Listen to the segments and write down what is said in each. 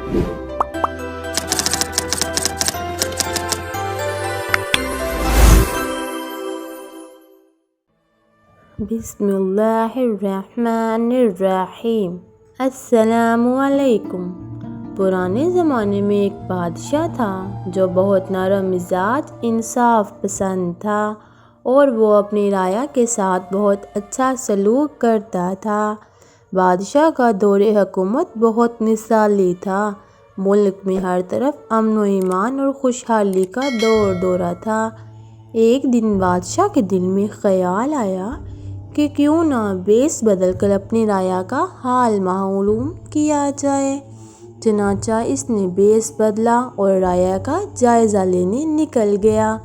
بسم اللہ الرحمن الرحیم۔ السلام علیکم۔ پرانے زمانے میں ایک بادشاہ تھا جو بہت نرم مزاج، انصاف پسند تھا اور وہ اپنی رعایا کے ساتھ بہت اچھا سلوک کرتا تھا۔ بادشاہ کا دور حکومت بہت مثالی تھا۔ ملک میں ہر طرف امن و ایمان اور خوشحالی کا دور دورہ تھا۔ ایک دن بادشاہ کے دل میں خیال آیا کہ کیوں نہ بیس بدل کر اپنی رعایا کا حال معلوم کیا جائے۔ چنانچہ اس نے بیس بدلا اور رعایا کا جائزہ لینے نکل گیا۔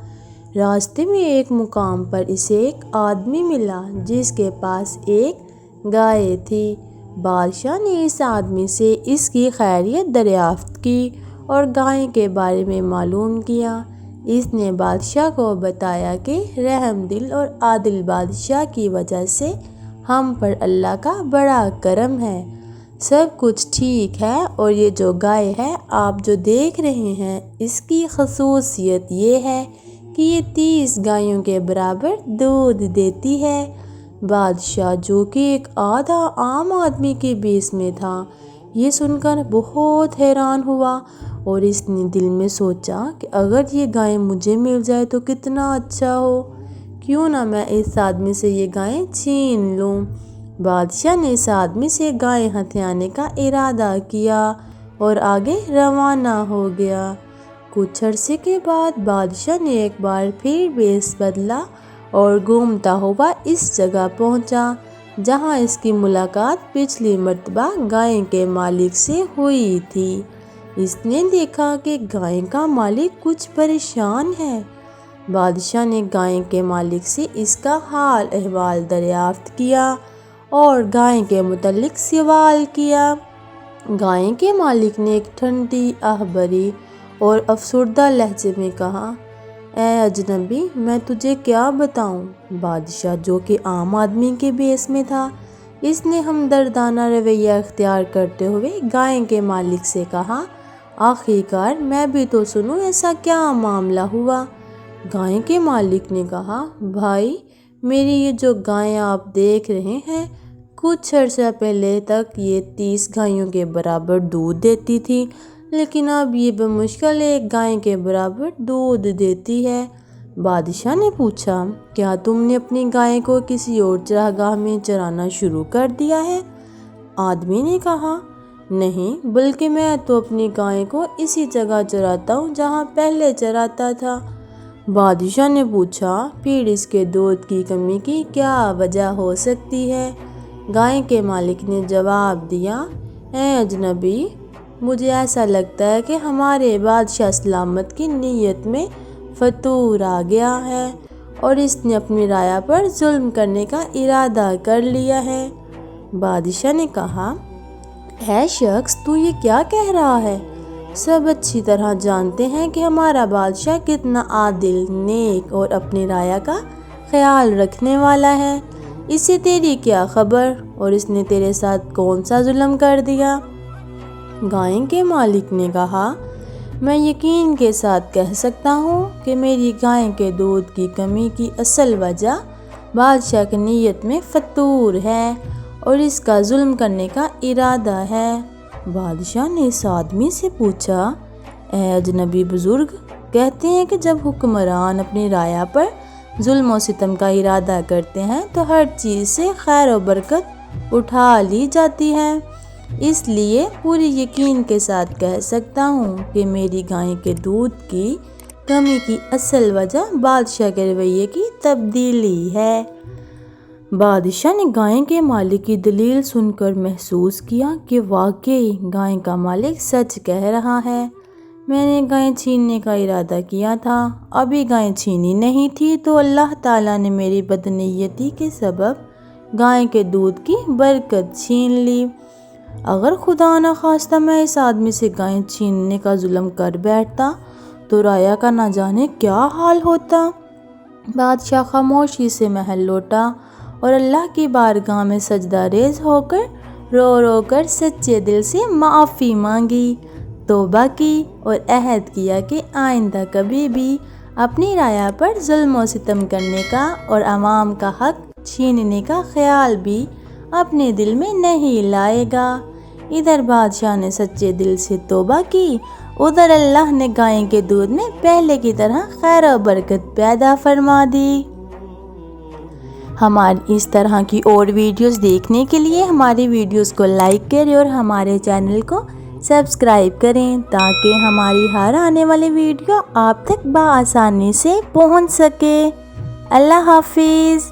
راستے میں ایک مقام پر اسے ایک آدمی ملا جس کے پاس ایک گائے تھی۔ بادشاہ نے اس آدمی سے اس کی خیریت دریافت کی اور گائے کے بارے میں معلوم کیا۔ اس نے بادشاہ کو بتایا کہ رحم دل اور عادل بادشاہ کی وجہ سے ہم پر اللہ کا بڑا کرم ہے، سب کچھ ٹھیک ہے، اور یہ جو گائے ہے آپ جو دیکھ رہے ہیں اس کی خصوصیت یہ ہے کہ یہ 30 گایوں کے برابر دودھ دیتی ہے۔ بادشاہ جو کہ ایک آدھا عام آدمی کے بیس میں تھا، یہ سن کر بہت حیران ہوا اور اس نے دل میں سوچا کہ اگر یہ گائے مجھے مل جائے تو کتنا اچھا ہو، کیوں نہ میں اس آدمی سے یہ گائے چھین لوں۔ بادشاہ نے اس آدمی سے گائے ہتھیانے کا ارادہ کیا اور آگے روانہ ہو گیا۔ کچھ عرصے کے بعد بادشاہ نے ایک بار پھر بیس بدلا اور گھومتا ہوا اس جگہ پہنچا جہاں اس کی ملاقات پچھلی مرتبہ گائے کے مالک سے ہوئی تھی۔ اس نے دیکھا کہ گائے کا مالک کچھ پریشان ہے۔ بادشاہ نے گائے کے مالک سے اس کا حال احوال دریافت کیا اور گائے کے متعلق سوال کیا۔ گائے کے مالک نے ایک ٹھنڈی آہ بھری اور افسردہ لہجے میں کہا، اے اجنبی، میں تجھے کیا بتاؤں۔ بادشاہ جو کہ عام آدمی کے بیس میں تھا، اس نے ہمدردانہ رویہ اختیار کرتے ہوئے گائے کے مالک سے کہا، آخر کار میں بھی تو سنوں ایسا کیا معاملہ ہوا۔ گائے کے مالک نے کہا، بھائی، میری یہ جو گائیں آپ دیکھ رہے ہیں، کچھ عرصہ پہلے تک یہ 30 گایوں کے برابر دودھ دیتی تھی، لیکن اب یہ بمشکل ایک گائے کے برابر دودھ دیتی ہے۔ بادشاہ نے پوچھا، کیا تم نے اپنی گائے کو کسی اور چراگاہ میں چرانا شروع کر دیا ہے؟ آدمی نے کہا، نہیں، بلکہ میں تو اپنی گائے کو اسی جگہ چراتا ہوں جہاں پہلے چراتا تھا۔ بادشاہ نے پوچھا، پھر اس کے دودھ کی کمی کی کیا وجہ ہو سکتی ہے؟ گائے کے مالک نے جواب دیا، اے اجنبی، مجھے ایسا لگتا ہے کہ ہمارے بادشاہ سلامت کی نیت میں فتور آ گیا ہے اور اس نے اپنی رعایا پر ظلم کرنے کا ارادہ کر لیا ہے۔ بادشاہ نے کہا، اے شخص، تو یہ کیا کہہ رہا ہے؟ سب اچھی طرح جانتے ہیں کہ ہمارا بادشاہ کتنا عادل، نیک اور اپنی رعایا کا خیال رکھنے والا ہے۔ اس سے تیری کیا خبر اور اس نے تیرے ساتھ کون سا ظلم کر دیا؟ گائے کے مالک نے کہا، میں یقین کے ساتھ کہہ سکتا ہوں کہ میری گائے کے دودھ کی کمی کی اصل وجہ بادشاہ کی نیت میں فتور ہے اور اس کا ظلم کرنے کا ارادہ ہے۔ بادشاہ نے اس آدمی سے پوچھا، اے اجنبی بزرگ، کہتے ہیں کہ جب حکمران اپنی رعایا پر ظلم و ستم کا ارادہ کرتے ہیں تو ہر چیز سے خیر و برکت اٹھا لی جاتی ہے۔ اس لیے پوری یقین کے ساتھ کہہ سکتا ہوں کہ میری گائے کے دودھ کی کمی کی اصل وجہ بادشاہ کے رویے کی تبدیلی ہے۔ بادشاہ نے گائے کے مالک کی دلیل سن کر محسوس کیا کہ واقعی گائے کا مالک سچ کہہ رہا ہے۔ میں نے گائے چھیننے کا ارادہ کیا تھا، ابھی گائے چھینی نہیں تھی تو اللہ تعالیٰ نے میری بدنیتی کے سبب گائے کے دودھ کی برکت چھین لی۔ اگر خدا نخواستہ میں اس آدمی سے گائے چھیننے کا ظلم کر بیٹھتا تو رعایا کا نہ جانے کیا حال ہوتا۔ بادشاہ خاموشی سے محل لوٹا اور اللہ کی بارگاہ میں سجدہ ریز ہو کر رو رو کر سچے دل سے معافی مانگی۔ توبہ کی اور عہد کیا کہ آئندہ کبھی بھی اپنی رعایا پر ظلم و ستم کرنے کا اور عوام کا حق چھیننے کا خیال بھی اپنے دل میں نہیں لائے گا۔ ادھر بادشاہ نے سچے دل سے توبہ کی، ادھر اللہ نے گائے کے دودھ میں پہلے کی طرح خیر و برکت پیدا فرما دی۔ ہماری اس طرح کی اور ویڈیوز دیکھنے کے لیے ہماری ویڈیوز کو لائک کریں اور ہمارے چینل کو سبسکرائب کریں تاکہ ہماری ہر آنے والی ویڈیو آپ تک بآسانی سے پہنچ سکے۔ اللہ حافظ۔